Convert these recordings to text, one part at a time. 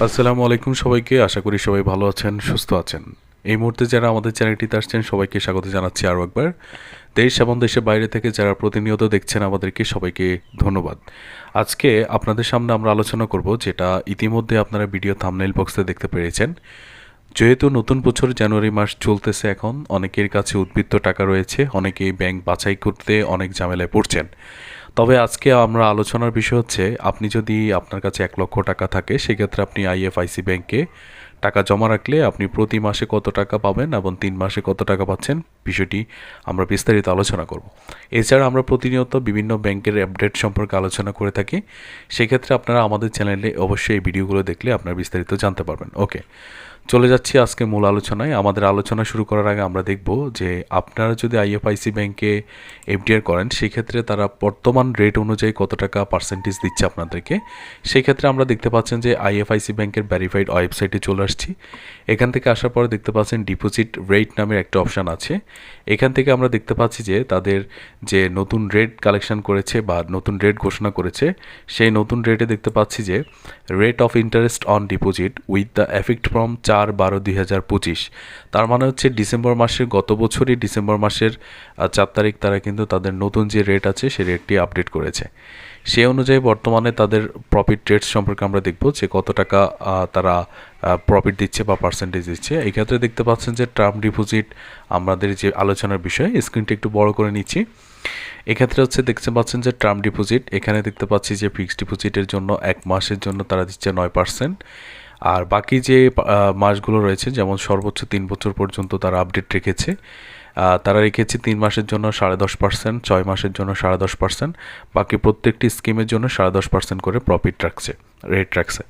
আসসালামু আলাইকুম সবাইকে। আশা করি সবাই ভালো আছেন, সুস্থ আছেন। এই মুহূর্তে যারা আমাদের চ্যানেলটিতে আসছেন সবাইকে স্বাগত জানাচ্ছি আরও একবার। দেশ এবং দেশের বাইরে থেকে যারা প্রতিনিয়ত দেখছেন আমাদেরকে সবাইকে ধন্যবাদ। আজকে আপনাদের সামনে আমরা আলোচনা করব, যেটা ইতিমধ্যে আপনারা ভিডিও থাম্বনেইল বক্সে দেখতে পেরেছেন। যেহেতু নতুন বছর জানুয়ারি মাস চলতেছে, এখন অনেকের কাছে উদ্বৃত্ত টাকা রয়েছে, অনেকেই ব্যাংক বাছাই করতে অনেক ঝামেলায় পড়ছেন। তবে আজকে আমরা আলোচনার বিষয় হচ্ছে, আপনি যদি আপনার কাছে 1 লক্ষ টাকা থাকে সেক্ষেত্রে আপনি আইএফআইসি ব্যাংকে টাকা জমা রাখলে আপনি প্রতি মাসে কত টাকা পাবেন এবং 3 মাসে কত টাকা পাচ্ছেন, বিষয়টি আমরা বিস্তারিত আলোচনা করব। এছাড়া আমরা প্রতিনিয়ত বিভিন্ন ব্যাংকের আপডেট সম্পর্কে আলোচনা করে থাকি। সেক্ষেত্রে আপনারা আমাদের চ্যানেলে অবশ্যই এই ভিডিওগুলো দেখলে আপনারা বিস্তারিত জানতে পারবেন। ওকে, চলে যাচ্ছি আজকে মূল আলোচনায়। আমাদের আলোচনা শুরু করার আগে আমরা দেখব যে আপনারা যদি আইএফআইসি ব্যাংকে এফডিআর করেন সেক্ষেত্রে তারা বর্তমান রেট অনুযায়ী কত টাকা পার্সেন্টেজ দিচ্ছে আপনাদেরকে। সেই ক্ষেত্রে আমরা দেখতে পাচ্ছেন যে আইএফআইসি ব্যাংকের ভেরিফাইড ওয়েবসাইটে চলে আসছি। এখান থেকে আসার পরে দেখতে পাচ্ছেন ডিপোজিট রেট নামের একটা অপশান আছে। এখান থেকে আমরা দেখতে পাচ্ছি যে তাদের যে নতুন রেট কালেকশন করেছে বা নতুন রেট ঘোষণা করেছে, সেই নতুন রেটে দেখতে পাচ্ছি যে rate of interest on deposit with the effect from 4/12/2025। তার মানে হচ্ছে ডিসেম্বর মাসের, গত বছরই ডিসেম্বর মাসের 4 তারিখ তারা কিন্তু তাদের নতুন যে রেট আছে সেই রেটটি আপডেট করেছে। সেই অনুযায়ী বর্তমানে তাদের প্রফিট রেটস সম্পর্কে আমরা দেখব যে কত টাকা তারা প্রফিট দিচ্ছে বা পার্সেন্টেজ দিচ্ছে। এই ক্ষেত্রে দেখতে পাচ্ছেন যে টার্ম ডিপোজিট আমাদের যে আলোচনার বিষয়, স্ক্রিনটা একটু বড় করে নিচ্ছি। এক্ষেত্রে হচ্ছে দেখতে পাচ্ছেন যে টার্ম ডিপোজিট, এখানে দেখতে পাচ্ছি যে ফিক্সড ডিপোজিটের জন্য 1 মাসের জন্য তারা দিচ্ছে 9%। আর বাকি যে মাসগুলো রয়েছে, যেমন সর্বোচ্চ 3 বছর পর্যন্ত তারা আপডেট রেখেছে। তারা রেখেছে 3 মাসের জন্য 10.5%, 6 মাসের জন্য 10.5%, বাকি প্রত্যেকটি স্কিমের জন্য 10.5% করে প্রফিট রাখছে, রেট রাখছে।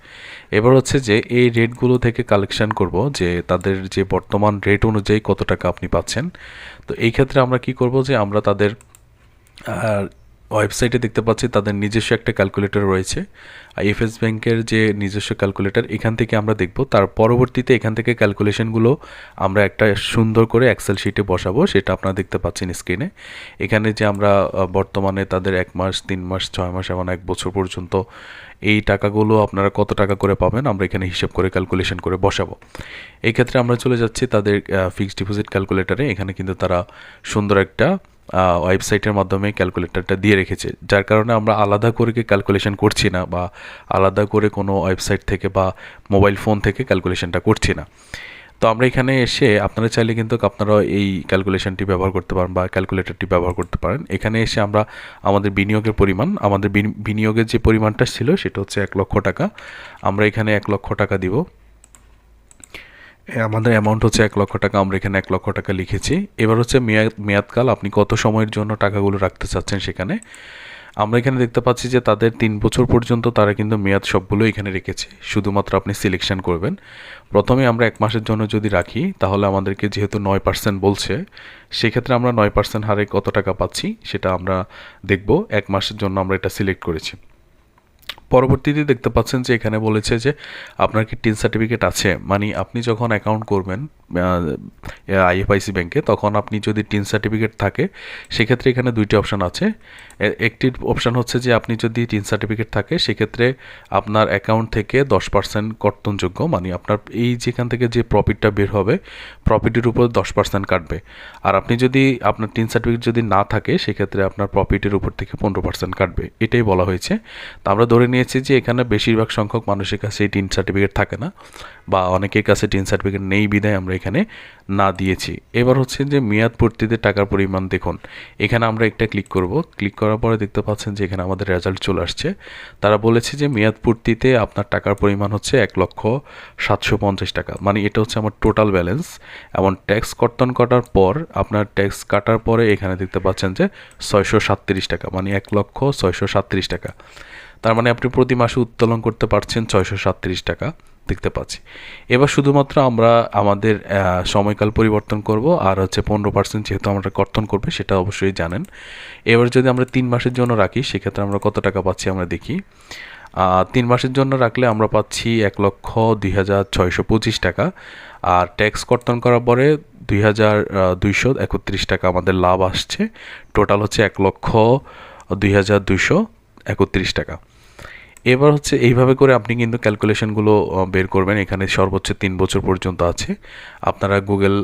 এবার হচ্ছে যে এই রেটগুলো থেকে কালেকশন করব যে তাদের যে বর্তমান রেট অনুযায়ী কত টাকা আপনি পাচ্ছেন। তো এই ক্ষেত্রে আমরা কি করব যে আমরা তাদের ওয়েবসাইটে দেখতে পাচ্ছি তাদের নিজস্ব একটা ক্যালকুলেটর রয়েছে, আইএফএস ব্যাংকের যে নিজস্ব ক্যালকুলেটর। এখান থেকে আমরা দেখব, তার পরবর্তীতে এখান থেকে ক্যালকুলেশনগুলো আমরা একটা সুন্দর করে এক্সেল শিটে বসাবো, সেটা আপনারা দেখতে পাচ্ছেন স্ক্রিনে। এখানে যে আমরা বর্তমানে তাদের 1 মাস, 3 মাস, 6 মাস এবং 1 বছর পর্যন্ত এই টাকাগুলো আপনারা কত টাকা করে পাবেন আমরা এখানে হিসাব করে ক্যালকুলেশন করে বসাবো। এই ক্ষেত্রে আমরা চলে যাচ্ছি তাদের ফিক্সড ডিপোজিট ক্যালকুলেটরে। এখানে কিন্তু তারা সুন্দর একটা ওয়েবসাইটের মাধ্যমে ক্যালকুলেটরটা দিয়ে রেখেছে, যার কারণে আমরা আলাদা করে ক্যালকুলেশন করছি না বা আলাদা করে কোনো ওয়েবসাইট থেকে বা মোবাইল ফোন থেকে ক্যালকুলেশনটা করছি না। তো আমরা এখানে এসে আপনারা চাইলে কিন্তু আপনারা এই ক্যালকুলেশনটি ব্যবহার করতে পারেন বা ক্যালকুলেটরটি ব্যবহার করতে পারেন। এখানে এসে আমরা আমাদের বিনিয়োগের পরিমাণ, আমাদের বিনিয়োগের যে পরিমাণটা ছিল সেটা হচ্ছে 1 লক্ষ টাকা। আমরা এখানে 1 লক্ষ টাকা দিব। আমাদের অ্যামাউন্ট হচ্ছে 1 লক্ষ টাকা, আমরা এখানে 1 লক্ষ টাকা লিখেছি। এবার হচ্ছে মেয়াদকাল, আপনি কত সময়ের জন্য টাকাগুলো রাখতে চাচ্ছেন সেখানে। আমরা এখানে দেখতে পাচ্ছি যে তাদের 3 বছর পর্যন্ত তারা কিন্তু মেয়াদ সবগুলো এখানে রেখেছে, শুধুমাত্র আপনি সিলেকশন করবেন। প্রথমে আমরা 1 মাসের জন্য যদি রাখি তাহলে আমাদেরকে যেহেতু 9% বলছে, সেক্ষেত্রে আমরা 9% হারে কত টাকা পাচ্ছি সেটা আমরা দেখব। 1 মাসের জন্য আমরা এটা সিলেক্ট করেছি। পরবর্তীতে দেখতে পাচ্ছেন যে এখানে বলেছে যে আপনার কি টিন সার্টিফিকেট আছে, মানে আপনি যখন অ্যাকাউন্ট করবেন আইএফআইসি ব্যাংকে তখন আপনি যদি টিন সার্টিফিকেট থাকে সেক্ষেত্রে এখানে 2টি অপশান আছে। একটি অপশান হচ্ছে যে আপনি যদি টিন সার্টিফিকেট থাকে সেক্ষেত্রে আপনার অ্যাকাউন্ট থেকে 10% কর্তনযোগ্য, মানে আপনার এই যেখান থেকে যে প্রফিটটা বের হবে প্রফিটের উপর 10% কাটবে। আর আপনি যদি আপনার টিন সার্টিফিকেট যদি না থাকে সেক্ষেত্রে আপনার প্রফিটের উপর থেকে 15% কাটবে, এটাই বলা হয়েছে। তো আমরা ধরে নিয়েছি যে এখানে বেশিরভাগ সংখ্যক মানুষের কাছে এই টিন সার্টিফিকেট থাকে না বা অনেকের কাছে টিন সার্টিফিকেট নেই, বিধায় আমরা এখানে না দিয়েছি। এবার হচ্ছে যে মেয়াদ পূর্তিতে টাকার পরিমাণ দেখুন, এখানে আমরা একটা ক্লিক করব। ক্লিক করার পরে দেখতে পাচ্ছেন যে এখানে আমাদের রেজাল্ট চলে আসছে। তারা বলেছে যে মেয়াদ পূর্তিতে আপনার টাকার পরিমাণ হচ্ছে 1,750,000 টাকা, মানে এটা হচ্ছে আমার টোটাল ব্যালেন্স। এবং ট্যাক্স কর্তন করার পর আপনার ট্যাক্স কাটার পরে এখানে দেখতে পাচ্ছেন যে 637 টাকা, মানে 1,637,000 টাকা। তার মানে আপনি প্রতি মাসে উত্তোলন করতে পারছেন 637 টাকা, দেখতে পাচ্ছি। এবার শুধুমাত্র আমরা আমাদের সময়কাল পরিবর্তন করব, আর হচ্ছে 15% যেহেতু আমরা কর্তন করবে সেটা অবশ্যই জানেন। এবার যদি আমরা 3 মাসের জন্য রাখি সেক্ষেত্রে আমরা কত টাকা পাচ্ছি আমরা দেখি। 3 মাসের জন্য রাখলে আমরা পাচ্ছি 1,02,625 টাকা, আর ট্যাক্স কর্তন করার পরে 2,231 টাকা আমাদের লাভ আসছে। টোটাল হচ্ছে 1,02,231 টাকা। এবার হচ্ছে এইভাবে করে আপনি কিন্তু ক্যালকুলেশনগুলো বের করবেন। এখানে সর্বোচ্চ 3 বছর পর্যন্ত আছে। আপনারা গুগল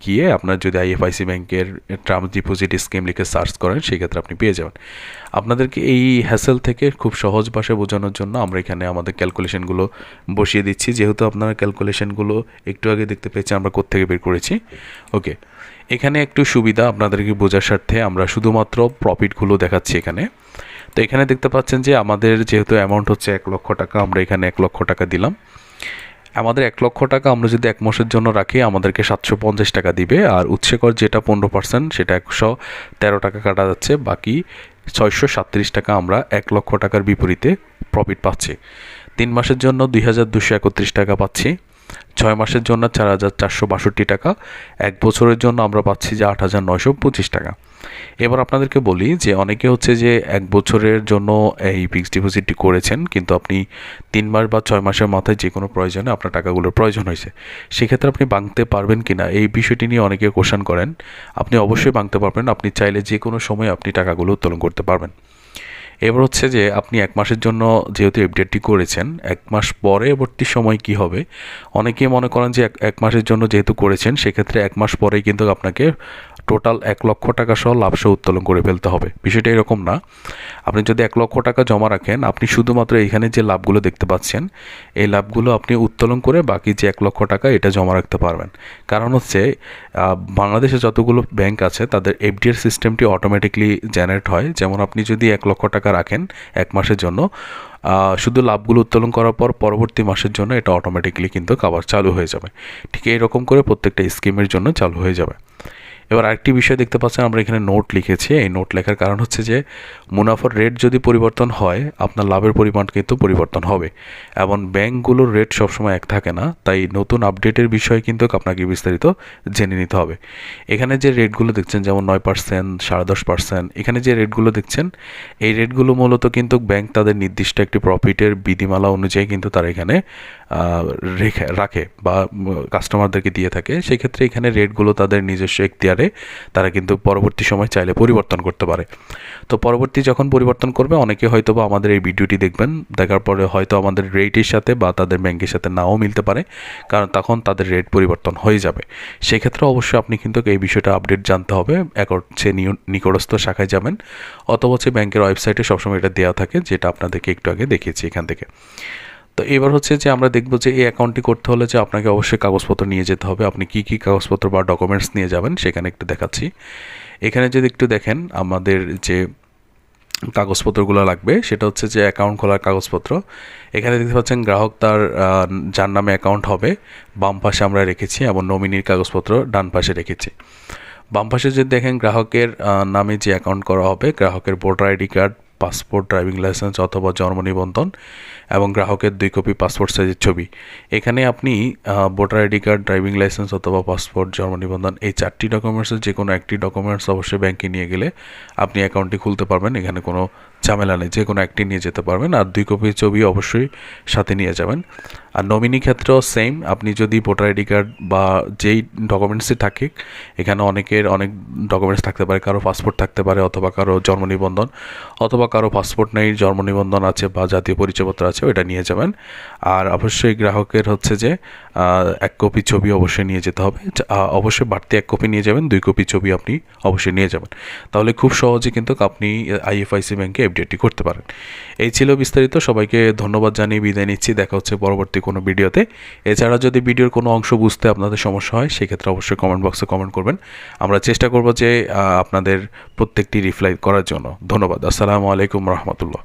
গিয়ে আপনার যদি আইএফআইসি ব্যাংকের টার্ম ডিপোজিট স্কিম লিখে সার্চ করেন, সেক্ষেত্রে আপনি পেয়ে যাবেন। আপনাদেরকে এই হ্যাসেল থেকে খুব সহজ ভাষায় বোঝানোর জন্য আমরা এখানে আমাদের ক্যালকুলেশনগুলো বসিয়ে দিচ্ছি। যেহেতু আপনারা ক্যালকুলেশনগুলো একটু আগে দেখতে পেয়েছেন আমরা কোত্থেকে বের করেছি। ওকে, এখানে একটু সুবিধা আপনাদেরকে বোঝার স্বার্থে আমরা শুধুমাত্র প্রফিটগুলো দেখাচ্ছি এখানে। তো এখানে দেখতে পাচ্ছেন যে আমাদের যেহেতু অ্যামাউন্ট হচ্ছে 1 লক্ষ টাকা, আমরা এখানে 1 লক্ষ টাকা দিলাম। আমাদের 1 লক্ষ টাকা আমরা যদি 1 মাসের জন্য রাখি আমাদেরকে 750 টাকা দিবে। আর উৎসেকর যেটা 15% সেটা 113 টাকা কাটা যাচ্ছে। বাকি 637 টাকা আমরা 1 লক্ষ টাকার বিপরীতে প্রফিট পাচ্ছি। 3 মাসের জন্য 2231 টাকা পাচ্ছি। 6 মাসের জন্য 4462 টাকা। 1 বছরের জন্য আমরা পাচ্ছি যে 8925 টাকা। এবার আপনাদেরকে বলি যে অনেকে হচ্ছে যে 1 বছরের জন্য এই ফিক্সড ডিপোজিটটি করেছেন, কিন্তু আপনি 3 মাস বা 6 মাসের মাথায় যে কোনো প্রয়োজনে আপনার টাকাগুলোর প্রয়োজন হয়েছে, সেক্ষেত্রে আপনি ভাঙতে পারবেন কি না এই বিষয়টি নিয়ে অনেকে কোশ্চেন করেন। আপনি অবশ্যই ভাঙতে পারবেন। আপনি চাইলে যে কোনো সময় আপনি টাকাগুলো উত্তোলন করতে পারবেন। এবার হচ্ছে যে আপনি 1 মাসের জন্য যেহেতু এফডিআরটি করেছেন, 1 মাস পরবর্তী সময় কি হবে, অনেকেই মনে করেন যে 1 মাসের জন্য যেহেতু করেছেন সেক্ষেত্রে 1 মাস পরেই কিন্তু আপনাকে টোটাল 1 লক্ষ টাকা সহ লাভসহ উত্তোলন করে ফেলতে হবে। বিষয়টা এরকম না। আপনি যদি 1 লক্ষ টাকা জমা রাখেন, আপনি শুধুমাত্র এখানে যে লাভগুলো দেখতে পাচ্ছেন এই লাভগুলো আপনি উত্তোলন করে বাকি যে 1 লক্ষ টাকা এটা জমা রাখতে পারবেন। কারণ হচ্ছে বাংলাদেশে যতগুলো ব্যাংক আছে তাদের এফডিআর সিস্টেমটি অটোমেটিকলি জেনারেট হয়। যেমন আপনি যদি 1 লক্ষ টাকা রাখেন 1 মাসের জন্য, শুধু লাভগুলো উত্তোলন করার পর পরবর্তী মাসের জন্য এটা অটোমেটিকলি কিন্তু আবার চালু হয়ে যাবে। ঠিক এইরকম করে প্রত্যেকটা স্কিমের জন্য চালু হয়ে যাবে। এবার আরেকটি বিষয় দেখতে পাচ্ছেন আমরা এখানে নোট লিখেছি। এই নোট লেখার কারণ হচ্ছে যে মুনাফার রেট যদি পরিবর্তন হয় আপনার লাভের পরিমাণ কিন্তু পরিবর্তন হবে, এবং ব্যাংকগুলোর রেট সবসময় এক থাকে না। তাই নতুন আপডেটের বিষয়ে কিন্তু আপনাকে বিস্তারিত জেনে নিতে হবে। এখানে যে রেটগুলো দেখছেন যেমন 9%, 10.5%, এখানে যে রেটগুলো দেখছেন এই রেটগুলো মূলত কিন্তু ব্যাংক তাদের নির্দিষ্ট একটি প্রফিটের বিধিমালা অনুযায়ী কিন্তু তারা এখানে রাখে বা কাস্টমারদেরকে দিয়ে থাকে। সেক্ষেত্রে এখানে রেটগুলো তাদের নিজস্ব এখতিয়ারে তারা কিন্তু পরবর্তী সময় চাইলে পরিবর্তন করতে পারে। তো পরবর্তী যখন পরিবর্তন করবে অনেকে হয়তো বা আমাদের এই ভিডিওটি দেখবেন, দেখার পরে হয়তো আমাদের রেটের সাথে বা তাদের ব্যাংকের সাথে নাও মিলতে পারে, কারণ তখন তাদের রেট পরিবর্তন হয়ে যাবে। সেক্ষেত্রে অবশ্যই আপনি কিন্তু এই বিষয়টা আপডেট জানতে হবে। হচ্ছে নিকটস্থ শাখায় যাবেন, অথবা হচ্ছে ব্যাংকের ওয়েবসাইটে সবসময় এটা দেওয়া থাকে, যেটা আপনাদেরকে একটু আগে দেখিয়েছি এখান থেকে। তো এবার হচ্ছে যে আমরা দেখব যে এই অ্যাকাউন্টটি করতে হলে যে আপনাকে অবশ্যই কাগজপত্র নিয়ে যেতে হবে। আপনি কি কি কাগজপত্র বা ডকুমেন্টস নিয়ে যাবেন সেখানে একটু দেখাচ্ছি। এখানে যদি একটু দেখেন আমাদের যে কাগজপত্রগুলো লাগবে সেটা হচ্ছে যে অ্যাকাউন্ট খোলার কাগজপত্র। এখানে দেখতে পাচ্ছেন গ্রাহক তার যার নামে অ্যাকাউন্ট হবে বাম পাশে আমরা রেখেছি, এবং নমিনির কাগজপত্র ডান পাশে রেখেছি। বাম পাশে যদি দেখেন গ্রাহকের নামে যে অ্যাকাউন্ট করা হবে, গ্রাহকের voter ID card, passport, driving licence অথবা জন্ম নিবন্ধন এবং গ্রাহকের 2 কপি পাসপোর্ট সাইজের ছবি। এখানে আপনি voter ID card, driving licence অথবা পাসপোর্ট, জন্ম নিবন্ধন এই 4টি ডকুমেন্টসের যে কোনো একটি ডকুমেন্টস অবশ্যই ব্যাংকে নিয়ে গেলে আপনি অ্যাকাউন্টটি খুলতে পারবেন। এখানে কোনো ঝামেলা নেই, যে কোনো একটি নিয়ে যেতে পারবেন। আর 2 কপি ছবি অবশ্যই সাথে নিয়ে যাবেন। আর নমিনি ক্ষেত্রেও সেম, আপনি যদি ভোটার আইডি কার্ড বা যেই ডকুমেন্টসই থাকে, এখানে অনেকের অনেক ডকুমেন্টস থাকতে পারে, কারো পাসপোর্ট থাকতে পারে অথবা কারো জন্ম নিবন্ধন, অথবা কারো পাসপোর্ট নেই জন্ম নিবন্ধন আছে বা জাতীয় পরিচয়পত্র আছে, ওটা নিয়ে যাবেন। আর অবশ্যই গ্রাহকের হচ্ছে যে 1 কপি ছবি অবশ্যই নিয়ে যেতে হবে। অবশ্যই বাড়তি 1 কপি নিয়ে যাবেন, 2 কপি ছবি আপনি অবশ্যই নিয়ে যাবেন। তাহলে খুব সহজে কিন্তু আপনি আইএফআইসি ব্যাংকে এফডিআরটি করতে পারেন। এই ছিল বিস্তারিত। সবাইকে ধন্যবাদ জানিয়ে বিদায় নিচ্ছি। দেখা হচ্ছে পরবর্তী কোনো ভিডিওতে। এছাড়া যদি ভিডিওর কোনো অংশ বুঝতে আপনাদের সমস্যা হয় সেক্ষেত্রে অবশ্যই কমেন্ট বক্সে কমেন্ট করবেন। আমরা চেষ্টা করব যে আপনাদের প্রত্যেকটি রিপ্লাই করার জন্য। ধন্যবাদ। আসসালামু আলাইকুম রহমতুল্লাহ।